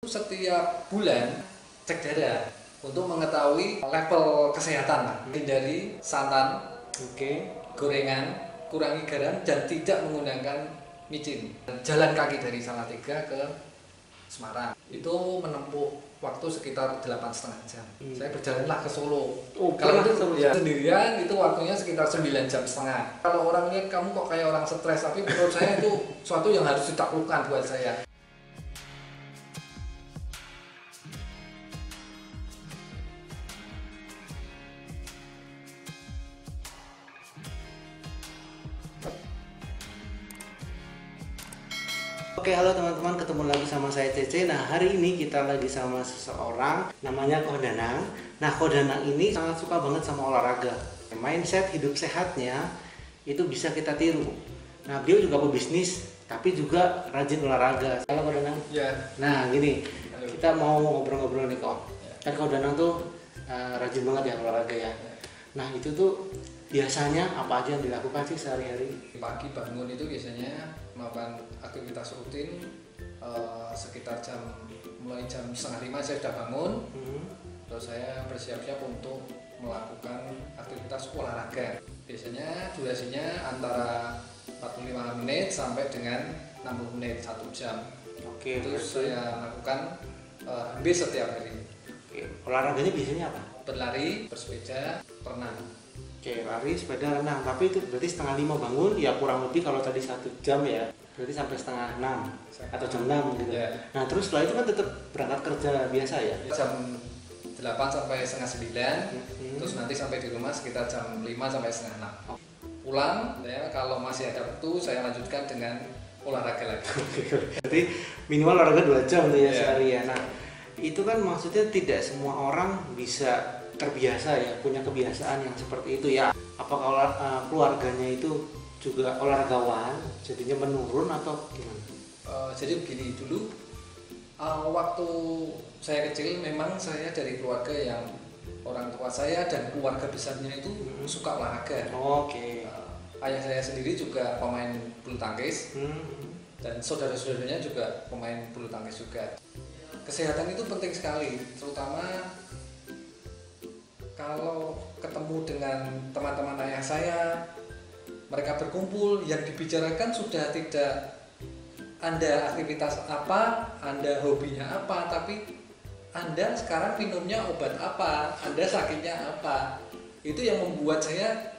Setiap bulan cek darah untuk mengetahui level kesehatan. Hindari santan, gorengan, kurangi garam dan tidak menggunakan micin. Jalan kaki dari Salatiga ke Semarang itu menempuh waktu sekitar 8,5 jam. Saya berjalanlah ke Solo. Kalau itu ya, sendirian itu waktunya sekitar 9,5 jam. Kalau orang lihat kamu kok kayak orang stres, tapi menurut saya itu suatu yang harus ditaklukkan buat saya. Oke, halo teman-teman, ketemu lagi sama saya Cece. Nah, hari ini kita lagi sama seseorang namanya Ko Danang. Nah, Ko Danang ini sangat suka banget sama olahraga. Mindset hidup sehatnya itu bisa kita tiru. Nah, beliau juga pebisnis tapi juga rajin olahraga. Halo Ko Danang. Ya. Nah, gini. Halo. Kita mau ngobrol-ngobrol nih, Ko. Ya. Kan Ko Danang tuh rajin banget ya olahraga ya. Nah, itu tuh biasanya apa aja yang dilakukan sih sehari-hari? Pagi bangun itu biasanya melakukan aktivitas rutin sekitar mulai jam 4:30 saya sudah bangun. Terus saya bersiap-siap untuk melakukan aktivitas olahraga. Biasanya durasinya antara 45 menit sampai dengan 60 menit, 1 jam. Oke, itu saya lakukan hampir setiap hari. Oke. Olahraganya biasanya apa? Berlari, bersepeda, renang. Oke, lari, sepeda, renang. Tapi itu berarti 4:30 bangun, ya kurang lebih kalau tadi 1 jam ya. Berarti sampai 5:30 atau jam 6 gitu. Ya. Nah, terus setelah itu kan tetap berangkat kerja biasa ya? Jam 8 sampai setengah 9. Terus nanti sampai di rumah sekitar jam 5 sampai setengah 6. Pulang, ya, kalau masih ada waktu saya lanjutkan dengan olahraga lagi. Berarti minimal olahraga 2 jam tuh ya sehari ya. Nah, itu kan maksudnya tidak semua orang bisa terbiasa ya, punya kebiasaan yang seperti itu ya. Apakah keluarganya itu juga olahragawan, jadinya menurun atau gimana? Jadi begini dulu, waktu saya kecil memang saya dari keluarga yang orang tua saya dan keluarga besarnya itu suka olahraga. Oke. Ayah saya sendiri juga pemain bulu tangkis dan saudara-saudaranya juga pemain bulu tangkis juga. Kesehatan itu penting sekali, terutama kalau ketemu dengan teman-teman ayah saya, mereka berkumpul, yang dibicarakan sudah tidak Anda aktivitas apa, Anda hobinya apa, tapi Anda sekarang minumnya obat apa, Anda sakitnya apa. Itu yang membuat saya,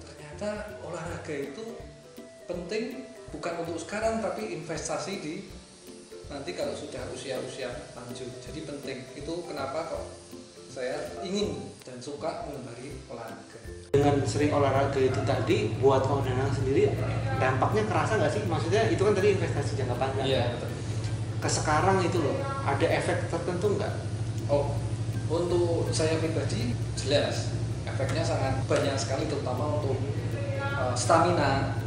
ternyata olahraga itu penting, bukan untuk sekarang tapi investasi di nanti kalau sudah usia-usia lanjut. Jadi penting, itu kenapa kok saya ingin dan suka mengembali olahraga. Dengan sering olahraga itu tadi, buat Ko Danang sendiri dampaknya kerasa nggak sih? Maksudnya itu kan tadi investasi jangka panjang. Iya, betul. Ke sekarang itu loh, ada efek tertentu nggak? Oh, untuk saya pribadi jelas efeknya sangat banyak sekali, terutama untuk stamina,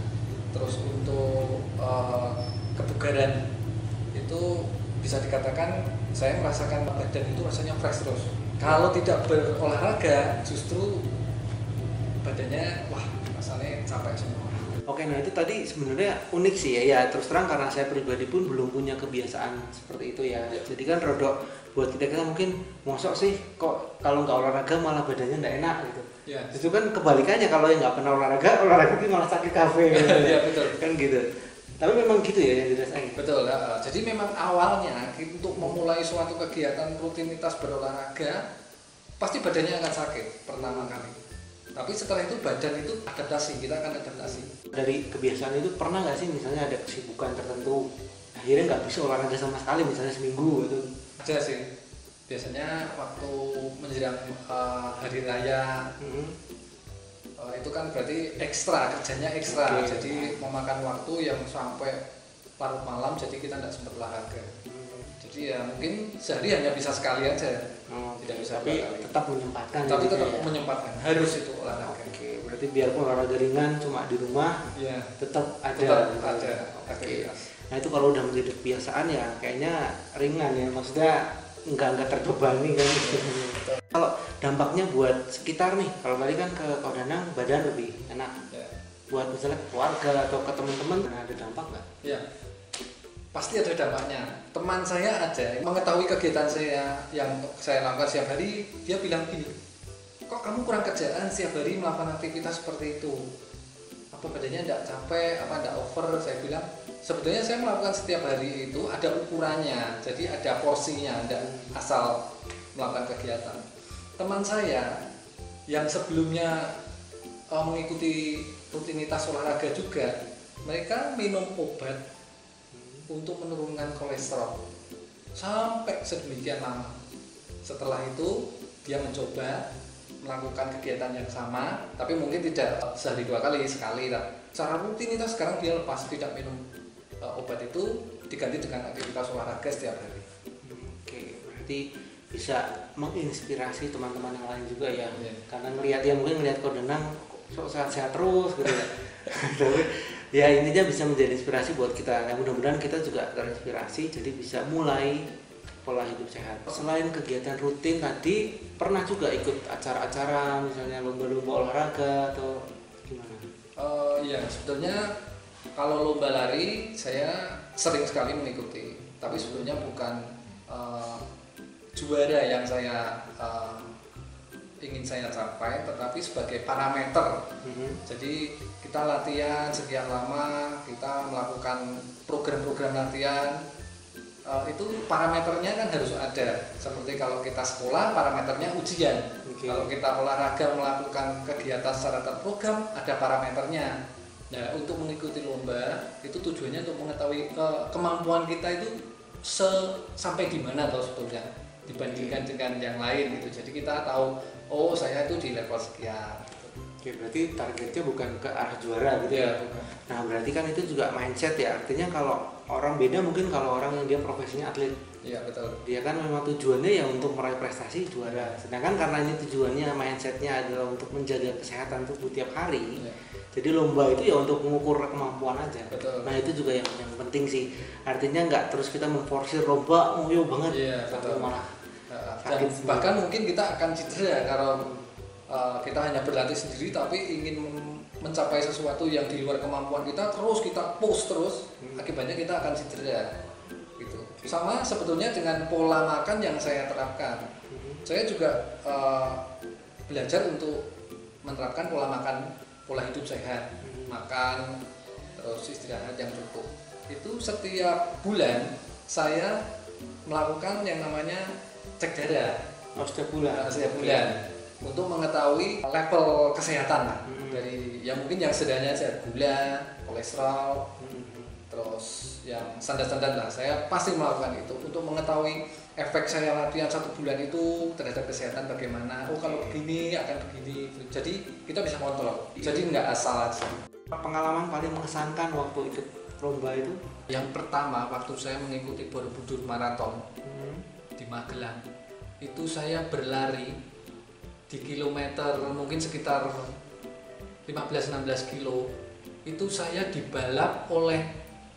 terus untuk kebugaran. Itu bisa dikatakan saya merasakan badan itu rasanya fresh terus. Kalau tidak berolahraga justru badannya rasanya capek semua. Oke, nah itu tadi sebenarnya unik sih ya. Ya terus terang karena saya pribadi pun belum punya kebiasaan seperti itu ya. Jadi kan rodok buat kita mungkin mosok sih kok kalau nggak olahraga malah badannya nggak enak gitu. Ya. Justru kan kebalikannya, kalau yang nggak pernah olahraga itu malah sakit kafe. Iya betul. Kan gitu. Tapi memang gitu ya yang dirasain. Betul. Jadi memang awalnya untuk memulai suatu kegiatan rutinitas berolahraga pasti badannya akan sakit pertama kali. Tapi setelah itu badan itu adaptasi, kita akan adaptasi. Dari Kebiasaan itu pernah nggak sih misalnya ada kesibukan tertentu akhirnya nggak bisa olahraga sama sekali, misalnya seminggu gitu? Ada sih. Biasanya waktu menjelang hari raya itu kan berarti kerjanya ekstra. Oke. Jadi memakan waktu yang sampai larut malam, jadi kita tidak sempat olahraga. Jadi ya mungkin sehari hanya bisa sekali aja. Tidak bisa tapi 2 kali. tetap menyempatkan. Tapi gitu tetap ya. menyempatkan, harus itu olahraga. Oke, berarti biarpun olahraga ringan cuma di rumah, Iya. tetap ada. Tetap ada Oke. aktivitas. Nah itu kalau udah menjadi kebiasaan ya kayaknya ringan ya, maksudnya nggak terbebani kan. Kalau dampaknya buat sekitar nih, kalau tadi kan ke Ko Danang badan lebih enak. Ya. Buat misalnya keluarga atau ke teman-teman, ada dampak nggak? Ya. pasti ada dampaknya. Teman saya ada mengetahui kegiatan saya yang saya lakukan setiap hari, dia bilang gini, kok kamu kurang kerjaan setiap hari melakukan aktivitas seperti itu, apa badannya tidak capek, apa tidak over? Saya bilang sebetulnya saya melakukan setiap hari itu ada ukurannya, jadi ada porsinya, tidak asal melakukan kegiatan. Teman saya yang sebelumnya mengikuti rutinitas olahraga juga, mereka minum obat untuk menurunkan kolesterol sampai sedemikian lama. Setelah itu dia mencoba melakukan kegiatan yang sama, tapi mungkin tidak sehari 2 kali, sekali lah. Secara rutinitas sekarang dia lepas, tidak minum obat itu, diganti dengan aktivitas olahraga setiap hari. Oke, berarti bisa menginspirasi teman-teman yang lain juga ya. Karena mungkin ngelihat Ko Danang sok sehat-sehat terus gitu ya. Tapi ya intinya bisa menjadi inspirasi buat kita. Mudah-mudahan kita juga terinspirasi, jadi bisa mulai pola hidup sehat. Selain kegiatan rutin tadi, pernah juga ikut acara-acara misalnya lomba-lomba olahraga atau gimana? Iya, sebetulnya kalau lomba lari saya sering sekali mengikuti, tapi sebetulnya bukan juara yang saya ingin saya capai, tetapi sebagai parameter. Jadi kita latihan sekian lama, kita melakukan program-program latihan, itu parameternya kan harus ada. Seperti kalau kita sekolah, parameternya ujian. Kalau kita olahraga melakukan kegiatan secara terprogram, ada parameternya. Nah, untuk mengikuti lomba itu tujuannya untuk mengetahui kemampuan kita itu sampai di mana atau sebetulnya dibandingkan dengan yang lain gitu. Jadi kita tahu, oh saya itu di level sekian. Oke, berarti targetnya bukan ke arah juara gitu ya. Nah, berarti kan itu juga mindset ya. Artinya kalau orang beda mungkin kalau orang yang dia profesinya atlet. Iya, betul. Dia kan memang tujuannya ya untuk meraih prestasi juara. Sedangkan karena ini tujuannya, mindsetnya adalah untuk menjaga kesehatan tubuh tiap hari. Jadi lomba itu ya untuk mengukur kemampuan aja. Betul. Nah, itu juga yang penting sih. Artinya nggak terus kita memforsir lomba, ngoyo banget. Iya, betul. Malah dan bahkan mungkin kita akan cedera kalau kita hanya berlatih sendiri tapi ingin mencapai sesuatu yang di luar kemampuan kita, terus kita push terus, akibatnya kita akan cedera gitu. Sama sebetulnya dengan pola makan yang saya terapkan. Saya juga belajar untuk menerapkan pola hidup sehat, makan terus istirahat yang cukup. Itu setiap bulan saya melakukan yang namanya cek darah. Setiap bulan. Setiap bulan. Untuk mengetahui level kesehatan lah. Dari yang mungkin yang sederhananya saja gula, kolesterol, terus yang standar-standar lah. Saya pasti melakukan itu untuk mengetahui efek saya latihan 1 bulan itu terhadap kesehatan bagaimana. Oh, kalau begini akan begini. Jadi kita bisa kontrol. Jadi nggak asal aja. Pengalaman paling mengesankan waktu ikut lomba itu? Yang pertama waktu saya mengikuti Borobudur Marathon di Magelang, itu saya berlari di kilometer mungkin sekitar 15-16 kilo. Itu saya dibalap oleh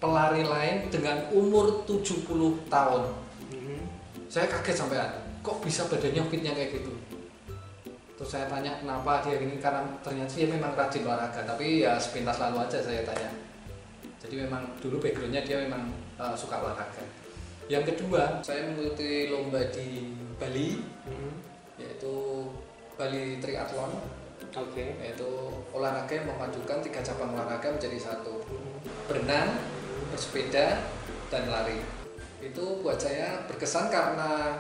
pelari lain dengan umur 70 tahun. Saya kaget sampai kok bisa badannya fitnya kayak gitu. Terus saya tanya kenapa dia gini, karena ternyata dia memang rajin olahraga, tapi ya sepintas lalu aja saya tanya. Jadi memang dulu backgroundnya dia memang suka olahraga. Yang kedua, saya mengikuti lomba di Bali, yaitu Bali Triathlon. Yaitu olahraga yang memadukan 3 cabang olahraga menjadi satu: berenang, bersepeda, dan lari. Itu buat saya berkesan karena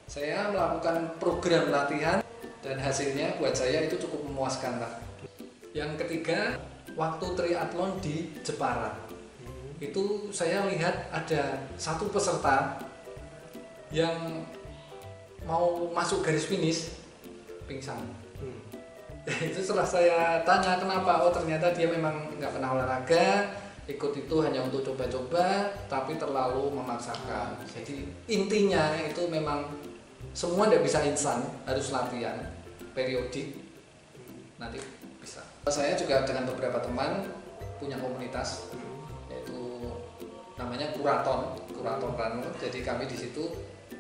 saya melakukan program latihan dan hasilnya buat saya itu cukup memuaskan lah. Yang ketiga, waktu triathlon di Jepara, itu saya lihat ada satu peserta yang mau masuk garis finish pingsan. Itu setelah saya tanya kenapa, oh ternyata dia memang nggak pernah olahraga, ikut itu hanya untuk coba-coba, tapi terlalu memaksakan. Jadi intinya itu memang semua tidak bisa instan, harus latihan periodik, nanti bisa. Saya juga dengan beberapa teman punya komunitas, yaitu namanya Kuraton Run. Jadi kami di situ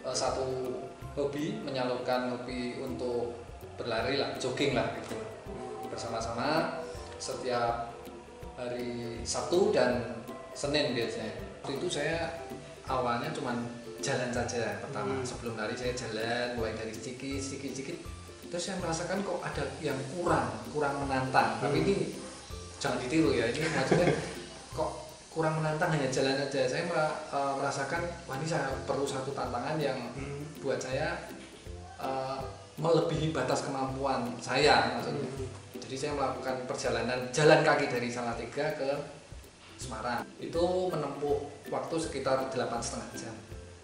satu hobi, menyalurkan hobi untuk berlari lah, jogging lah gitu, bersama-sama setiap hari Sabtu dan Senin biasanya. Waktu itu saya awalnya cuman jalan saja pertama. Sebelum lari saya jalan, mulai dari sedikit. Terus saya merasakan kok ada yang kurang menantang. Tapi ini jangan ditiru ya. Ini maksudnya kok kurang menantang, hanya jalan aja. Saya merasakan wah ini saya perlu satu tantangan yang buat saya melebihi batas kemampuan saya maksudnya. Jadi saya melakukan perjalanan jalan kaki dari Salatiga ke Semarang. Itu menempuh waktu sekitar 8,5 jam.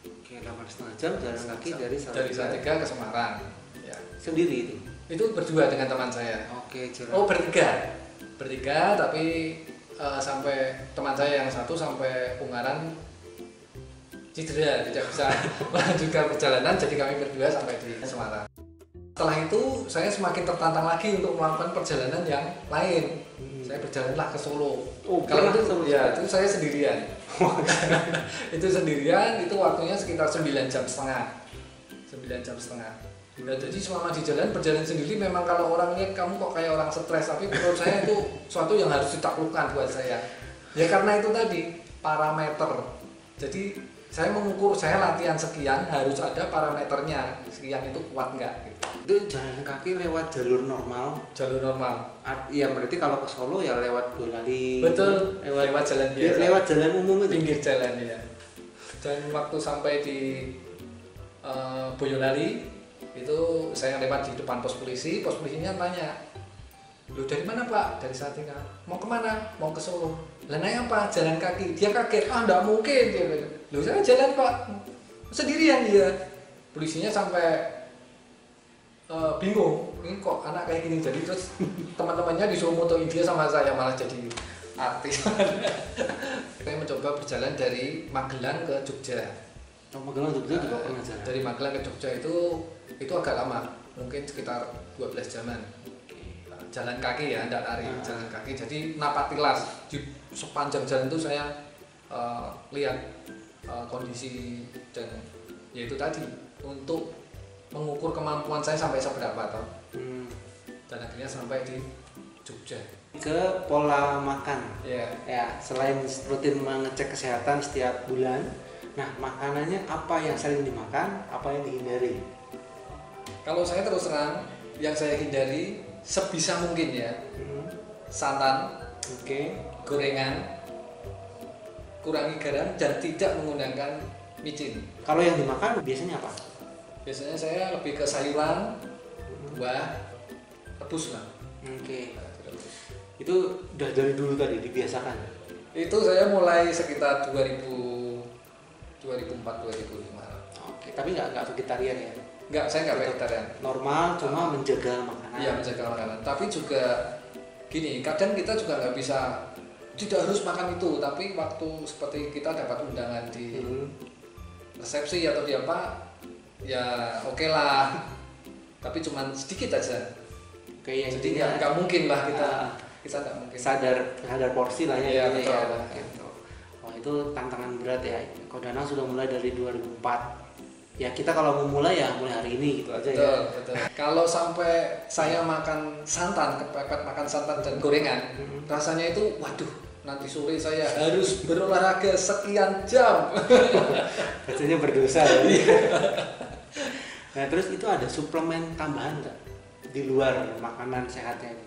Oke, 8,5 jam jalan kaki dari Salatiga ke Semarang. Ya. Sendiri itu? Itu berdua dengan teman saya. Oke, jalan. Oh, bertiga tapi sampai teman saya yang satu sampai Ungaran cedera, tidak bisa melanjutkan perjalanan, jadi kami berdua sampai di Semarang. Setelah itu saya semakin tertantang lagi untuk melakukan perjalanan yang lain. Saya berjalanlah ke Solo. Oh, kalau itu Solo. Ya, itu saya sendirian. Itu sendirian, itu waktunya sekitar 9,5 jam. 9,5 jam. Nah, jadi selama di jalan berjalan sendiri memang kalau orang lihat kamu kok kayak orang stres, tapi menurut saya itu suatu yang harus ditaklukkan buat saya. Ya karena itu tadi parameter. Jadi saya mengukur, saya latihan sekian harus ada parameternya, sekian itu kuat nggak gitu. Itu jalan kaki lewat jalur normal. Iya, berarti kalau ke Solo ya lewat Boyolali. Betul, lewat jalan biasa. Lewat jalan umum itu. Pinggir jalan ya. Dan waktu sampai di Boyolali itu saya lewat di depan pos polisinya tanya, "Lu dari mana Pak?" "Dari Salatiga." "Mau kemana?" "Mau ke Solo." "Lah naik apa?" "Jalan kaki." Dia kaget, "Ah enggak mungkin." Dia bilang, "Loh saya jalan Pak." Sendirian dia. Polisinya sampai bingung, ini kok anak kayak gini. Jadi terus teman-temannya disuruh motoin dia sama saya, malah jadi artis. Saya mencoba berjalan dari Magelang ke Jogja. Magelang Jogja juga pernah jalan. Dari Magelang ke Jogja itu agak lama, mungkin sekitar 12 jaman. Jalan kaki ya, tidak lari, jalan kaki. Jadi napak tilas di sepanjang jalan itu saya lihat kondisi dan yaitu tadi untuk mengukur kemampuan saya sampai seberapa toh. Dan akhirnya sampai di Jogja. Ke pola makan. Yeah. Ya, selain rutin mengecek kesehatan setiap bulan, nah makanannya apa yang sering dimakan, apa yang dihindari? Kalau saya terus terang, yang saya hindari sebisa mungkin ya, santan, gorengan, kurangi garam dan tidak menggunakan micin. Kalau yang dimakan biasanya apa? Biasanya saya lebih ke sayuran, buah, rebus lah. Itu udah dari dulu tadi dibiasakan? Itu saya mulai sekitar 2004-2005. Oke, tapi nggak vegetarian ya? Nggak, saya nggak vegetarian. Normal, cuma menjaga makanan. Iya, menjaga makanan. Tapi juga gini, kadang kita juga nggak bisa, tidak harus makan itu. Tapi waktu seperti kita dapat undangan di resepsi atau di apa, ya oke lah. Tapi cuma sedikit aja. Jadi nggak mungkin lah kita nggak mungkin. Sadar porsi lah ya. Iya, betul. Ya, gitu. Oh, itu tantangan berat ya. Kodana sudah mulai dari 2004. Ya kita kalau mau mulai ya mulai hari ini gitu aja. Betul. Kalau sampai saya makan santan, kepepet makan santan dan gorengan, rasanya itu waduh, nanti sore saya harus berolahraga sekian jam. Rasanya berdosa ya. Nah terus itu ada suplemen tambahan nggak di luar makanan sehatnya ini?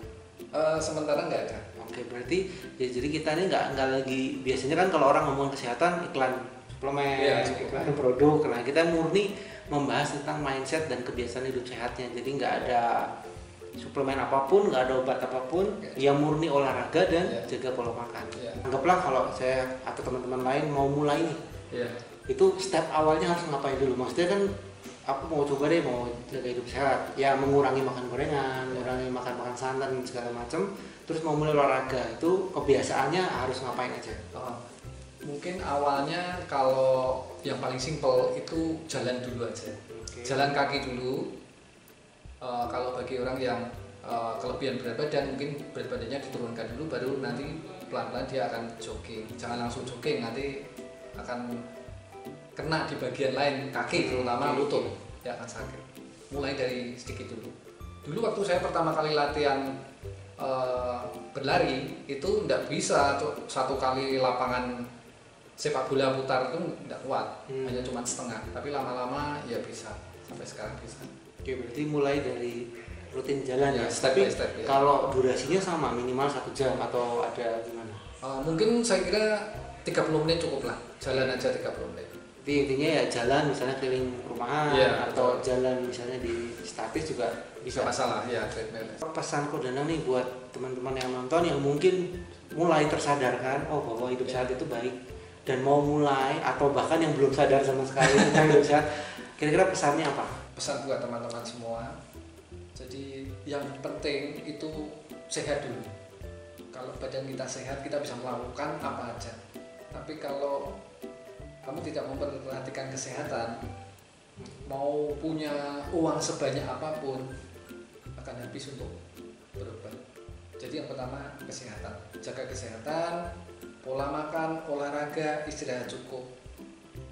Sementara nggak ada. Oke, berarti ya jadi kita ini nggak lagi, biasanya kan kalau orang ngomong kesehatan iklan suplemen, iklan produk. Nah kita murni membahas tentang mindset dan kebiasaan hidup sehatnya. Jadi nggak ada suplemen apapun, nggak ada obat apapun, yang murni olahraga dan jaga pola makan. Anggaplah kalau saya atau teman-teman lain mau mulai nih, itu step awalnya harus ngapain dulu? Maksudnya kan aku mau coba deh, mau jaga hidup sehat, ya mengurangi makan gorengan, mengurangi makan santan segala macam, terus mau mulai olahraga, itu kebiasaannya harus ngapain aja? Mungkin awalnya kalau yang paling simpel itu jalan dulu aja. Jalan kaki dulu. Kalau bagi orang yang kelebihan berat badan, mungkin berat badannya diturunkan dulu, baru nanti pelan-pelan dia akan jogging. Jangan langsung jogging, nanti akan kena di bagian lain kaki, terutama lutut, ya akan sakit. Mulai dari sedikit dulu. Dulu waktu saya pertama kali latihan berlari itu nggak bisa satu kali lapangan sepak bola putar itu nggak kuat, hanya cuma setengah, tapi lama-lama ya bisa, sampai sekarang bisa. Oke, berarti mulai dari rutin jalan ya, Step tapi by step, ya. kalau durasinya sama minimal 1 jam atau ada gimana? Mungkin saya kira 30 menit cukup lah, jalan aja 30 menit. Jadi intinya ya jalan misalnya keliling perumahan atau jalan misalnya di statis juga bisa. Masalah ya, treadmill. Pesan Kodanang nih buat teman-teman yang nonton yang mungkin mulai tersadarkan bahwa hidup sehat itu baik dan mau mulai atau bahkan yang belum sadar sama sekali tentang hidup sehat, kira-kira pesannya apa? Pesan buat teman-teman semua, jadi yang penting itu sehat dulu. Kalau badan kita sehat, kita bisa melakukan apa aja. Tapi kalau kamu tidak memperhatikan kesehatan, mau punya uang sebanyak apapun akan habis untuk berobat. Jadi yang pertama kesehatan, jaga kesehatan, pola makan, olahraga, istirahat cukup,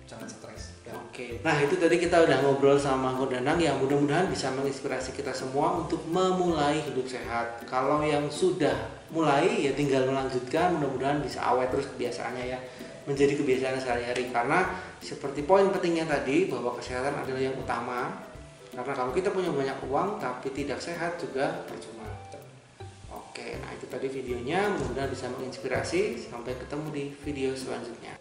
jangan stres. Oke. Nah itu tadi kita udah ngobrol sama Kodanang yang mudah-mudahan bisa menginspirasi kita semua untuk memulai hidup sehat. Kalau yang sudah mulai ya tinggal melanjutkan, mudah-mudahan bisa awet terus kebiasaannya ya, menjadi kebiasaan sehari-hari. Karena seperti poin pentingnya tadi bahwa kesehatan adalah yang utama. Karena kalau kita punya banyak uang tapi tidak sehat juga percuma. Oke, nah itu tadi videonya, mudah-mudahan bisa menginspirasi. Sampai ketemu di video selanjutnya.